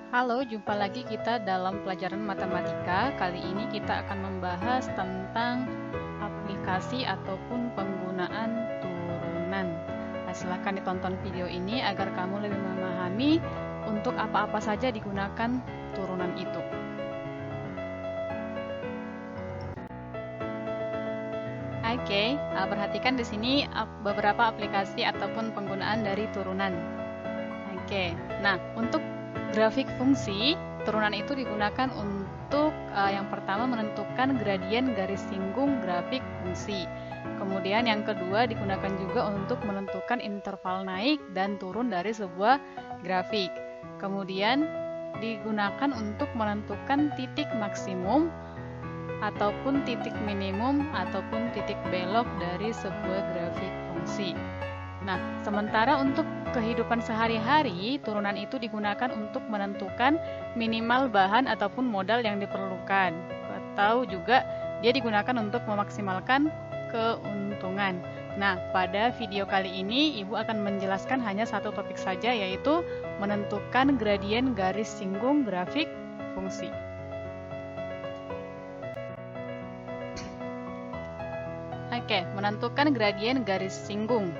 Halo, jumpa lagi kita dalam pelajaran matematika. Kali ini kita akan membahas tentang aplikasi ataupun penggunaan turunan. Nah, silakan ditonton video ini agar kamu lebih memahami untuk apa-apa saja digunakan turunan itu. Oke, perhatikan di sini beberapa aplikasi ataupun penggunaan dari turunan. Oke, nah untuk grafik fungsi, turunan itu digunakan untuk yang pertama menentukan gradien garis singgung grafik fungsi. Kemudian yang kedua digunakan juga untuk menentukan interval naik dan turun dari sebuah grafik. Kemudian digunakan untuk menentukan titik maksimum ataupun titik minimum ataupun titik belok dari sebuah grafik fungsi. Nah, sementara untuk kehidupan sehari-hari, turunan itu digunakan untuk menentukan minimal bahan ataupun modal yang diperlukan. Atau juga dia digunakan untuk memaksimalkan keuntungan. Nah, pada video kali ini Ibu akan menjelaskan hanya satu topik saja, yaitu menentukan gradien garis singgung grafik fungsi. Oke, menentukan gradien garis singgung.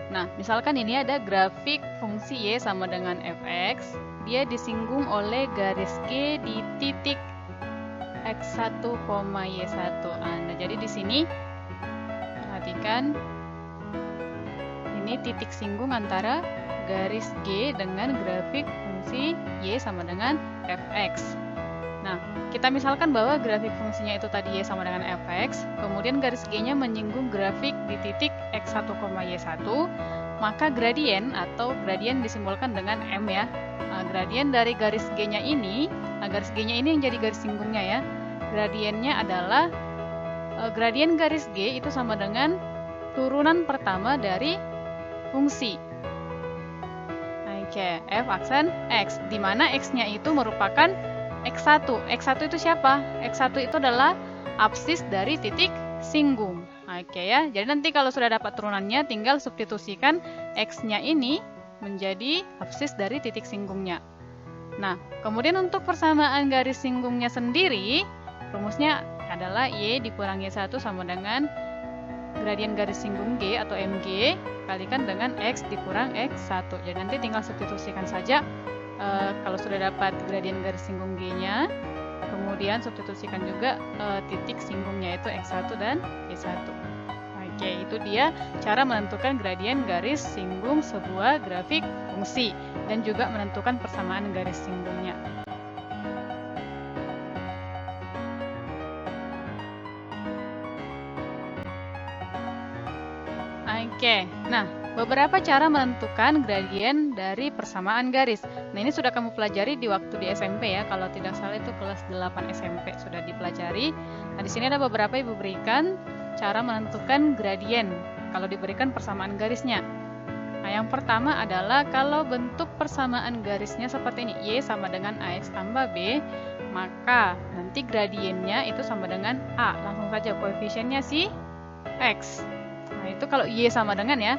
Nah, misalkan ini ada grafik fungsi Y sama dengan fx, dia disinggung oleh garis G di titik x1, y1. Nah, jadi di sini perhatikan ini titik singgung antara garis G dengan grafik fungsi Y sama dengan fx. Nah, kita misalkan bahwa grafik fungsinya itu tadi Y sama dengan fx, kemudian garis G-nya menyinggung grafik di titik x1, y1, maka gradien atau gradien disimbolkan dengan M ya. Nah, gradien dari garis G-nya ini, garis G-nya ini yang jadi garis singgungnya ya. Gradiennya adalah gradien garis G itu sama dengan turunan pertama dari fungsi. Oke, f aksen x, di mana x-nya itu merupakan X1. X1 itu siapa? X1 itu adalah absis dari titik singgung. Oke ya, jadi nanti kalau sudah dapat turunannya tinggal substitusikan X-nya ini menjadi absis dari titik singgungnya. Nah, kemudian untuk persamaan garis singgungnya sendiri, rumusnya adalah Y dikurangi 1 sama dengan gradien garis singgung G atau MG kalikan dengan X dikurang X1. Jadi nanti tinggal substitusikan saja kalau sudah dapat gradien garis singgung G-nya, kemudian substitusikan juga titik singgungnya yaitu X1 dan Y1. Oke, itu dia cara menentukan gradien garis singgung sebuah grafik fungsi dan juga menentukan persamaan garis singgungnya. Oke, nah beberapa cara menentukan gradien dari persamaan garis. Nah, ini sudah kamu pelajari di waktu di SMP ya. Kalau tidak salah itu kelas 8 SMP sudah dipelajari. Nah, di sini ada beberapa Ibu berikan cara menentukan gradien kalau diberikan persamaan garisnya. Nah, yang pertama adalah kalau bentuk persamaan garisnya seperti ini, Y sama dengan AX tambah B, maka nanti gradiennya itu sama dengan A. Langsung saja koefisiennya si X. Nah, itu kalau Y sama dengan ya.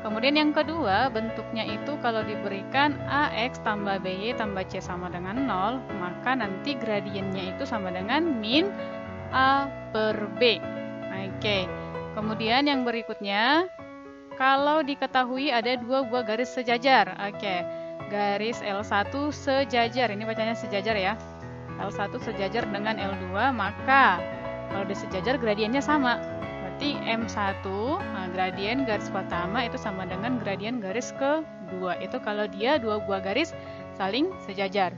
Kemudian yang kedua, bentuknya itu kalau diberikan AX tambah BY tambah C sama dengan 0, maka nanti gradiennya itu sama dengan min A per B. Oke. Kemudian yang berikutnya, kalau diketahui ada dua buah garis sejajar. Oke. Garis L1 sejajar, ini bacanya sejajar ya. L1 sejajar dengan L2, maka kalau disejajar gradiennya sama. Berarti M1, nah, gradien garis pertama itu sama dengan gradien garis kedua. Itu kalau dia dua buah garis saling sejajar.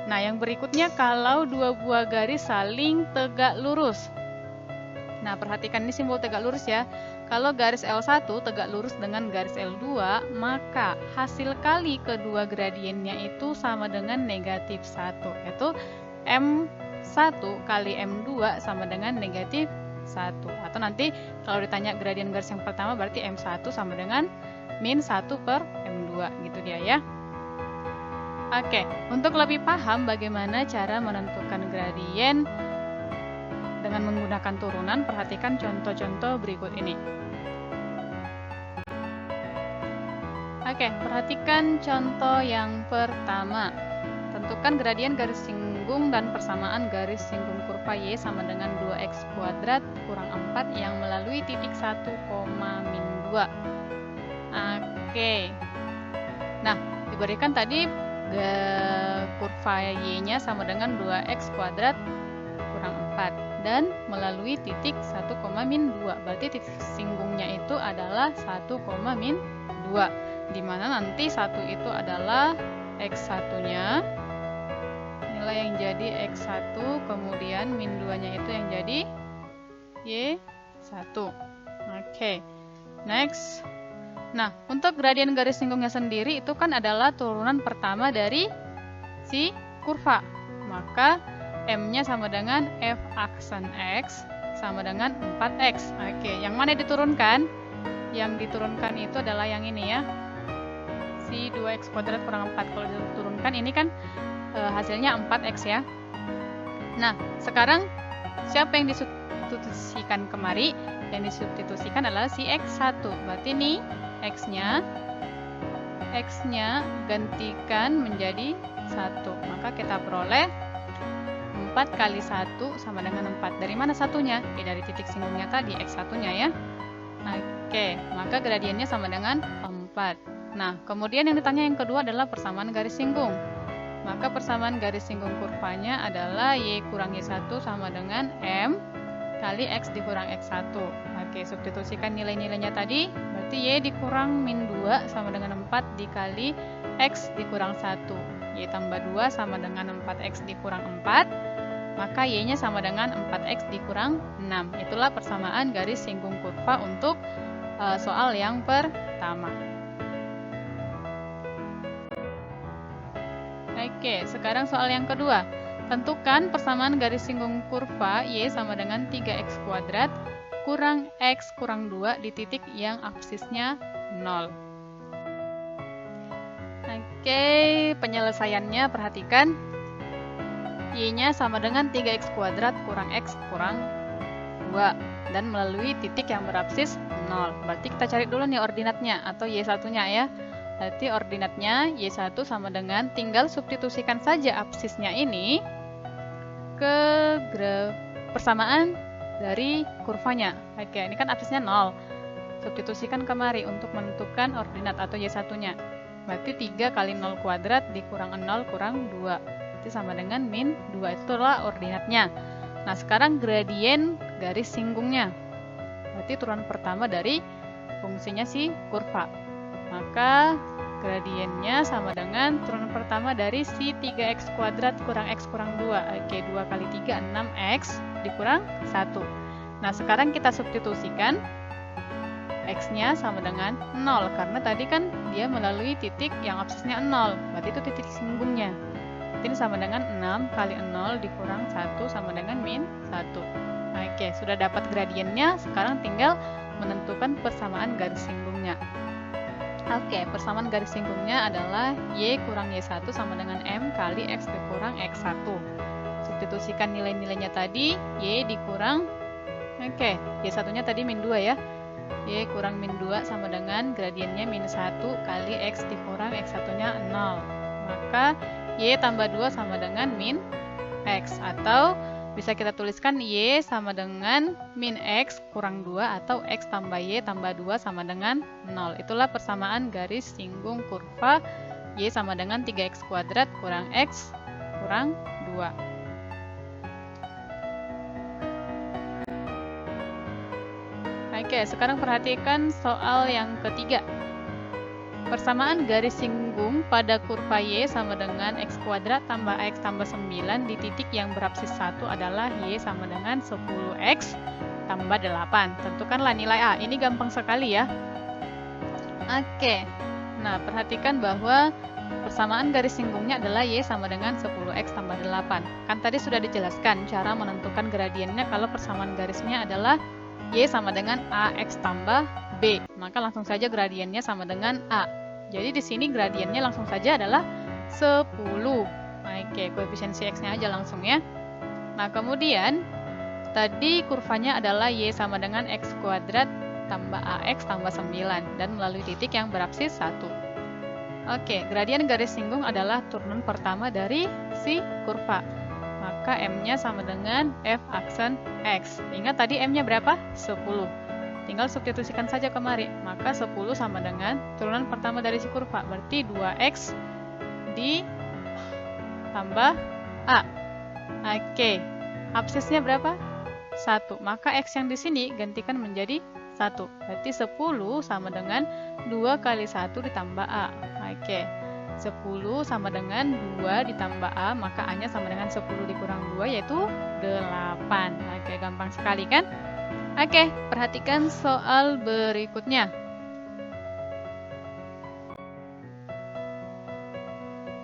Nah, yang berikutnya kalau dua buah garis saling tegak lurus. Nah, perhatikan ini simbol tegak lurus ya. Kalau garis L1 tegak lurus dengan garis L2, maka hasil kali kedua gradiennya itu sama dengan negatif 1. Yaitu M1 kali M2 sama dengan negatif 1. Atau nanti kalau ditanya gradien garis yang pertama berarti M1 sama dengan min 1 per M2 gitu dia ya. Oke, untuk lebih paham bagaimana cara menentukan gradien dengan menggunakan turunan, perhatikan contoh-contoh berikut ini. Oke, perhatikan contoh yang pertama. menentukan gradien garis singgung dan persamaan garis singgung kurva Y sama dengan 2x kuadrat kurang 4 yang melalui titik 1, min 2. Oke. Nah, diberikan tadi kurva Y-nya sama dengan 2x kuadrat kurang 4 dan melalui titik 1, min 2. Berarti titik singgungnya itu adalah 1, min 2. Dimana nanti 1 itu adalah X1-nya, nilai yang jadi X1, kemudian min 2-nya itu yang jadi Y1. Oke, next. Nah, untuk gradien garis singgungnya sendiri itu kan adalah turunan pertama dari si kurva. Maka M-nya sama dengan F aksen X sama dengan 4X. Oke, yang mana diturunkan? Yang diturunkan itu adalah yang ini ya. Si 2x kuadrat kurang 4. Kalau diturunkan ini kan hasilnya 4x ya. Nah, sekarang siapa yang disubstitusikan kemari? Yang disubstitusikan adalah si X1. Berarti nih X-nya gantikan menjadi 1. Maka kita peroleh 4 kali 1 sama dengan 4. Dari mana satunya? Dari titik singgungnya tadi, X1-nya ya. Oke, maka gradiennya sama dengan 4. Nah, kemudian yang ditanya yang kedua adalah persamaan garis singgung. Maka persamaan garis singgung kurvanya adalah Y kurang Y1 sama dengan M kali X dikurang X1. Oke, substitusikan nilai-nilainya tadi. Berarti Y dikurang min 2 sama dengan 4 dikali X dikurang 1. Y tambah 2 sama dengan 4X dikurang 4. Maka Y-nya sama dengan 4X dikurang 6. Itulah persamaan garis singgung kurva untuk soal yang pertama. Oke, sekarang soal yang kedua. Tentukan persamaan garis singgung kurva Y sama dengan 3x kuadrat kurang X kurang 2 di titik yang absisnya 0. Oke, penyelesaiannya perhatikan. Y-nya sama dengan 3x kuadrat kurang X kurang 2 dan melalui titik yang berabsis 0. Berarti kita cari dulu nih ordinatnya atau Y1-nya ya. Berarti ordinatnya Y1 sama dengan, tinggal substitusikan saja absisnya ini ke persamaan dari kurvanya. Oke, ini kan absisnya 0. Substitusikan kemari untuk menentukan ordinat atau Y1-nya. Berarti 3 kali 0 kuadrat dikurang 0 kurang 2. Berarti sama dengan min 2. Itulah ordinatnya. Nah, sekarang gradien garis singgungnya. Berarti turunan pertama dari fungsinya si kurva. Maka gradiennya sama dengan turunan pertama dari si 3x kuadrat kurang x kurang 2. Oke, 2 kali 3, 6x dikurang 1. Nah, sekarang kita substitusikan x-nya sama dengan 0. Karena tadi kan dia melalui titik yang absisnya 0. Berarti itu titik singgungnya. Ini sama dengan 6 kali 0 dikurang 1 sama dengan min 1. Oke, sudah dapat gradiennya. Sekarang tinggal menentukan persamaan garis singgungnya. Oke, persamaan garis singgungnya adalah Y kurang Y1 sama dengan M kali X dikurang X1. Substitusikan nilai-nilainya tadi, Y dikurang, oke, Y1-nya tadi min 2 ya. Y kurang min 2 sama dengan gradiennya min 1 kali X dikurang X1-nya 0. Maka Y tambah 2 sama dengan min X. Atau bisa kita tuliskan Y sama dengan min X kurang 2 atau X tambah Y tambah 2 sama dengan 0. Itulah persamaan garis singgung kurva Y sama dengan 3x kuadrat kurang X kurang 2. Oke, sekarang perhatikan soal yang ketiga. Persamaan garis singgung pada kurva Y sama dengan X kuadrat tambah X tambah 9 di titik yang berabsis 1 adalah Y sama dengan 10X tambah 8. Tentukanlah nilai A. Ini gampang sekali ya. Oke. Nah, perhatikan bahwa persamaan garis singgungnya adalah Y sama dengan 10X tambah 8. Kan tadi sudah dijelaskan cara menentukan gradiennya kalau persamaan garisnya adalah Y sama dengan AX tambah B. Maka langsung saja gradiennya sama dengan A. Jadi di sini gradiennya langsung saja adalah 10. Oke, koefisiensi X-nya aja langsung ya. Nah, kemudian tadi kurvanya adalah Y sama dengan X kuadrat tambah AX tambah 9 dan melalui titik yang berabsis 1. Oke, gradien garis singgung adalah turunan pertama dari si kurva. Maka M-nya sama dengan F aksen X. Ingat tadi M-nya berapa? 10. Tinggal substitusikan saja kemari. Maka 10 sama dengan turunan pertama dari si kurva. Berarti 2X ditambah A. Oke, absisnya berapa? 1. Maka X yang di sini gantikan menjadi 1. Berarti 10 sama dengan 2 kali 1 ditambah A. Oke, 10 sama dengan 2 ditambah A, maka A-nya sama dengan 10 dikurang 2, yaitu 8. Oke, gampang sekali kan? Oke, perhatikan soal berikutnya.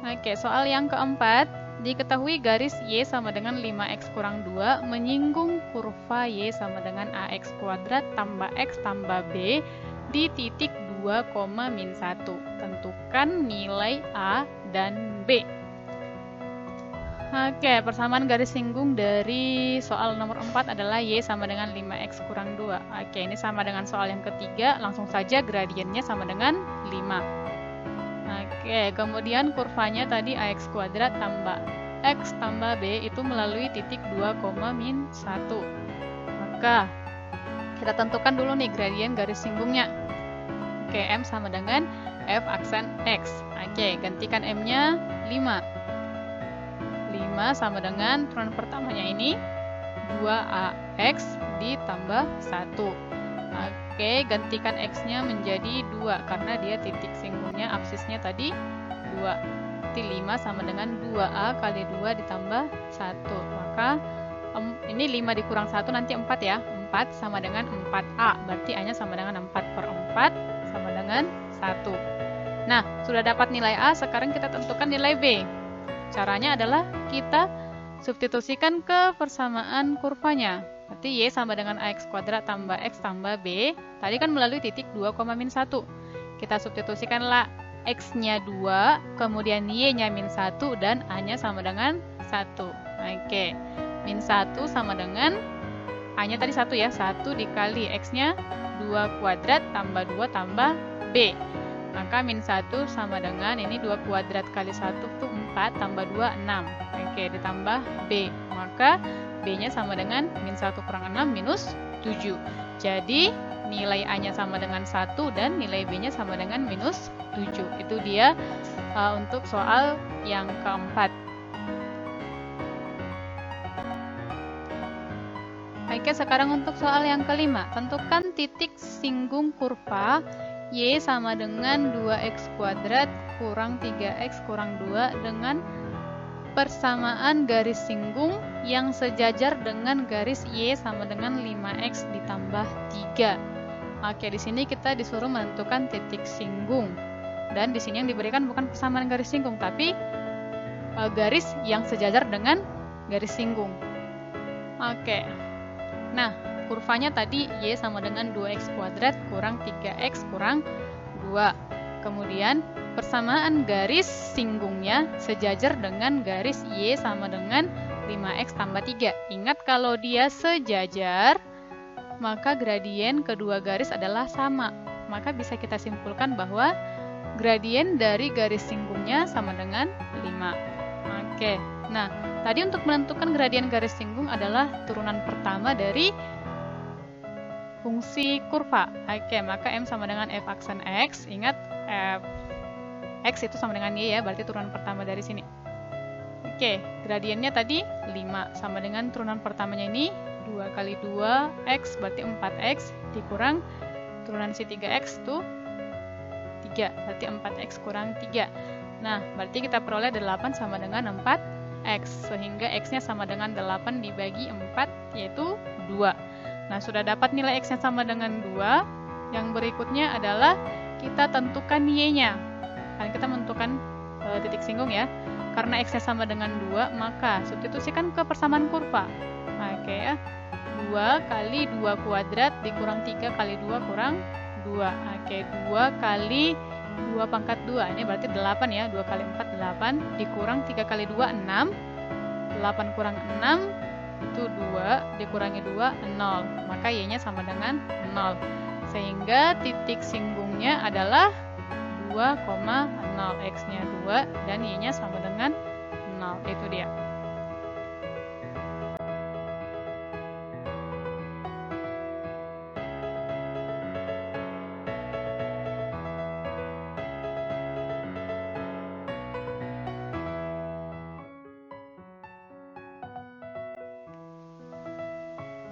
Oke, soal yang keempat. Diketahui garis Y sama dengan 5X kurang 2 menyinggung kurva Y sama dengan AX kuadrat tambah X tambah B di titik 2, min 1. Tentukan nilai A dan B. Oke, persamaan garis singgung dari soal nomor 4 adalah Y sama dengan 5X kurang 2. Oke, ini sama dengan soal yang ketiga, langsung saja gradiennya sama dengan 5. Oke, kemudian kurvanya tadi AX kuadrat tambah X tambah B itu melalui titik 2, min 1. Maka, kita tentukan dulu nih gradien garis singgungnya. Oke, M sama dengan F aksen X. Oke, gantikan M-nya 5. 5 sama dengan turunan pertamanya ini 2AX ditambah 1. Oke, gantikan X-nya menjadi 2 karena dia titik singgungnya absisnya tadi 2. Berarti 5 sama dengan 2A kali 2 ditambah 1. Maka ini 5 dikurang 1 nanti 4 ya. 4 sama dengan 4A. Berarti A-nya sama dengan 4/4 sama dengan 1. Nah, sudah dapat nilai A, sekarang kita tentukan nilai B. Caranya adalah kita substitusikan ke persamaan kurvanya. Berarti Y sama dengan AX kuadrat tambah X tambah B. Tadi kan melalui titik 2, min 1. Kita substitusikanlah X-nya 2, kemudian Y-nya min 1, dan A-nya sama dengan 1. Oke, min 1 sama dengan A-nya tadi 1 ya. 1 dikali X-nya 2 kuadrat tambah 2 tambah B. Maka min 1 sama dengan ini 2 kuadrat kali 1 itu 4 tambah 2, 6. Oke, ditambah B. Maka B-nya sama dengan min 1 kurang 6 minus 7. Jadi, nilai A-nya sama dengan 1 dan nilai B-nya sama dengan minus 7. Itu dia untuk soal yang keempat. Oke, sekarang untuk soal yang kelima. Tentukan titik singgung kurva Y sama dengan 2X kuadrat kurang 3X kurang 2 dengan persamaan garis singgung yang sejajar dengan garis Y sama dengan 5X ditambah 3. Oke, di sini kita disuruh menentukan titik singgung. Dan di sini yang diberikan bukan persamaan garis singgung, tapi garis yang sejajar dengan garis singgung. Oke. Nah, kurvanya tadi Y sama dengan 2X kuadrat kurang 3X kurang 2. Kemudian, persamaan garis singgungnya sejajar dengan garis Y sama dengan 5X tambah 3. Ingat kalau dia sejajar, maka gradien kedua garis adalah sama. Maka bisa kita simpulkan bahwa gradien dari garis singgungnya sama dengan 5. Oke, nah tadi untuk menentukan gradien garis singgung adalah turunan pertama dari fungsi kurva. Oke, maka M sama dengan F aksen X. Ingat, X itu sama dengan Y ya, berarti turunan pertama dari sini. Oke, gradiennya tadi 5 sama dengan turunan pertamanya ini 2 kali 2X berarti 4X dikurang turunan si 3X itu 3, berarti 4X kurang 3. Nah, berarti kita peroleh 8 sama dengan 4X, sehingga X-nya sama dengan 8 dibagi 4, yaitu 2. Nah, sudah dapat nilai X-nya sama dengan 2, yang berikutnya adalah kita tentukan Y-nya. Kan kita menentukan titik singgung ya. Karena X-nya sama dengan 2, maka substitusikan ke persamaan kurva. Oke ya, 2 kali 2 kuadrat dikurang 3 kali 2 kurang 2. Oke, 2 kali 2 pangkat 2, ini berarti 8 ya. 2 kali 4, 8, dikurang 3 kali 2, 6. 8 kurang 6, itu 2, dikurangi 2, 0. Maka Y-nya sama dengan 0. Sehingga titik singgungnya adalah 2 2,0, X-nya 2 dan Y-nya sama dengan 0. Itu dia.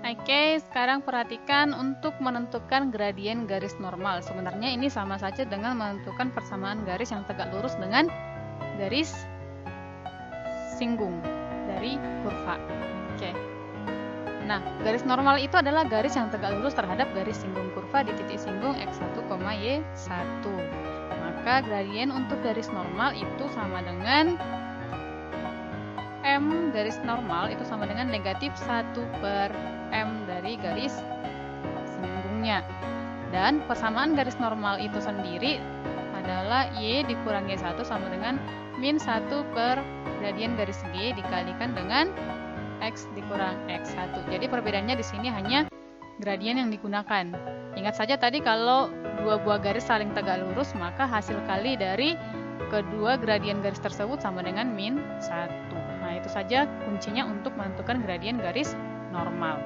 Oke, sekarang perhatikan untuk menentukan gradien garis normal. Sebenarnya ini sama saja dengan menentukan persamaan garis yang tegak lurus dengan garis singgung dari kurva. Oke. Nah, garis normal itu adalah garis yang tegak lurus terhadap garis singgung kurva di titik singgung x1, y1. Maka gradien untuk garis normal itu sama dengan M garis normal itu sama dengan negatif 1 per M dari garis singgungnya. Dan persamaan garis normal itu sendiri adalah Y dikurang Y1 sama dengan min 1 per gradien garis G dikalikan dengan X dikurang X1. Jadi perbedaannya di sini hanya gradien yang digunakan. Ingat saja tadi kalau dua buah garis saling tegak lurus, maka hasil kali dari kedua gradien garis tersebut sama dengan min 1. Nah, itu saja kuncinya untuk menentukan gradien garis normal.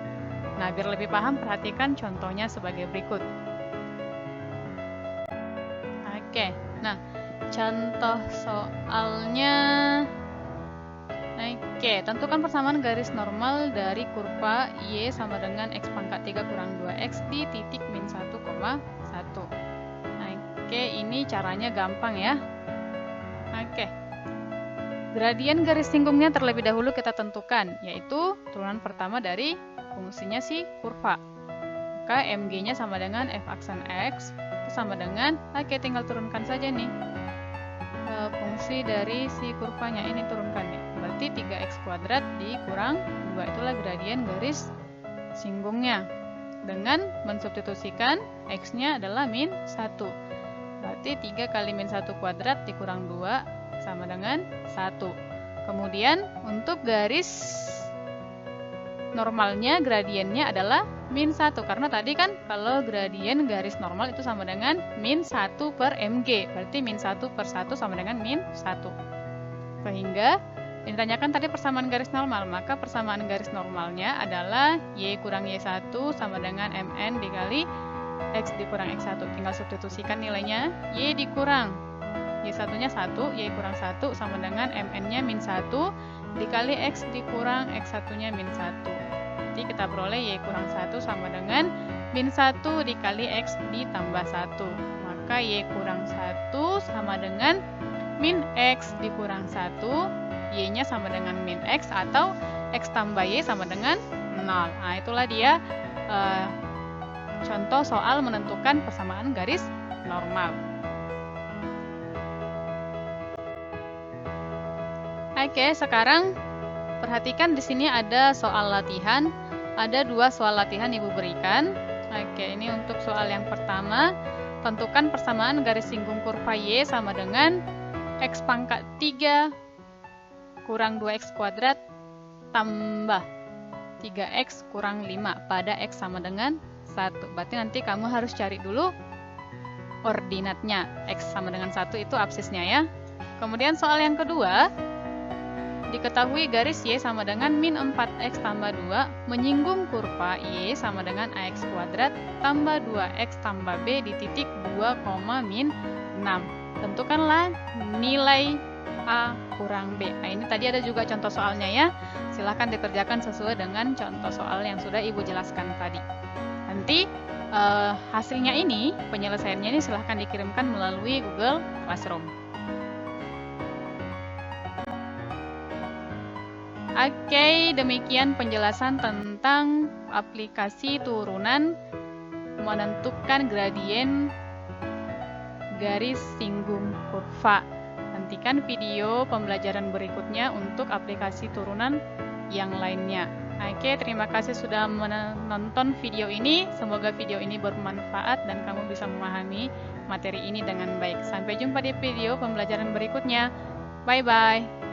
Nah, biar lebih paham, perhatikan contohnya sebagai berikut. Oke, nah, contoh soalnya. Oke, tentukan persamaan garis normal dari kurva Y sama dengan X pangkat 3 kurang 2X di titik min 1,1. Oke, ini caranya gampang ya. Oke. Gradien garis singgungnya terlebih dahulu kita tentukan, yaitu turunan pertama dari fungsinya si kurva. Maka MG-nya sama dengan f aksen X, itu sama dengan, oke tinggal turunkan saja nih. Fungsi dari si kurvanya ini turunkan nih. Berarti 3x kuadrat dikurang 2, itulah gradien garis singgungnya. Dengan mensubstitusikan x-nya adalah min 1. Berarti 3 kali min 1 kuadrat dikurang 2 sama dengan 1. Kemudian untuk garis normalnya gradiennya adalah min 1. Karena tadi kan kalau gradien garis normal itu sama dengan min 1 per mg. Berarti min 1 per 1 sama dengan min 1. Sehingga ditanyakan tadi persamaan garis normal. Maka persamaan garis normalnya adalah y kurang y1 sama dengan mn dikali x dikurang x1. Tinggal substitusikan nilainya. Y dikurang y1-nya 1, y kurang 1 sama dengan mn-nya min 1 dikali x dikurang x1-nya min 1. Jadi kita peroleh y kurang 1 sama dengan min 1 dikali x ditambah 1. Maka y kurang 1 sama dengan min x dikurang 1, y-nya sama dengan min x atau x tambah y sama dengan 0. Nah, itulah dia contoh soal menentukan persamaan garis normal. Oke, sekarang perhatikan di sini ada soal latihan. Ada 2 soal latihan Ibu berikan. Oke, ini untuk soal yang pertama. Tentukan persamaan garis singgung kurva Y sama dengan X pangkat 3 kurang 2X kuadrat tambah 3X kurang 5 pada X sama dengan 1. Berarti nanti kamu harus cari dulu ordinatnya. X sama dengan 1 itu absisnya ya. Kemudian soal yang kedua. Diketahui garis Y sama dengan min 4X tambah 2 menyinggung kurva Y sama dengan AX kuadrat tambah 2X tambah B di titik 2, min 6. Tentukanlah nilai A kurang B. Nah, ini tadi ada juga contoh soalnya ya. Silahkan dikerjakan sesuai dengan contoh soal yang sudah Ibu jelaskan tadi. Nanti hasilnya ini, penyelesaiannya ini silahkan dikirimkan melalui Google Classroom. Oke, demikian penjelasan tentang aplikasi turunan menentukan gradien garis singgung kurva. Nantikan video pembelajaran berikutnya untuk aplikasi turunan yang lainnya. Oke, terima kasih sudah menonton video ini. Semoga video ini bermanfaat dan kamu bisa memahami materi ini dengan baik. Sampai jumpa di video pembelajaran berikutnya. Bye-bye.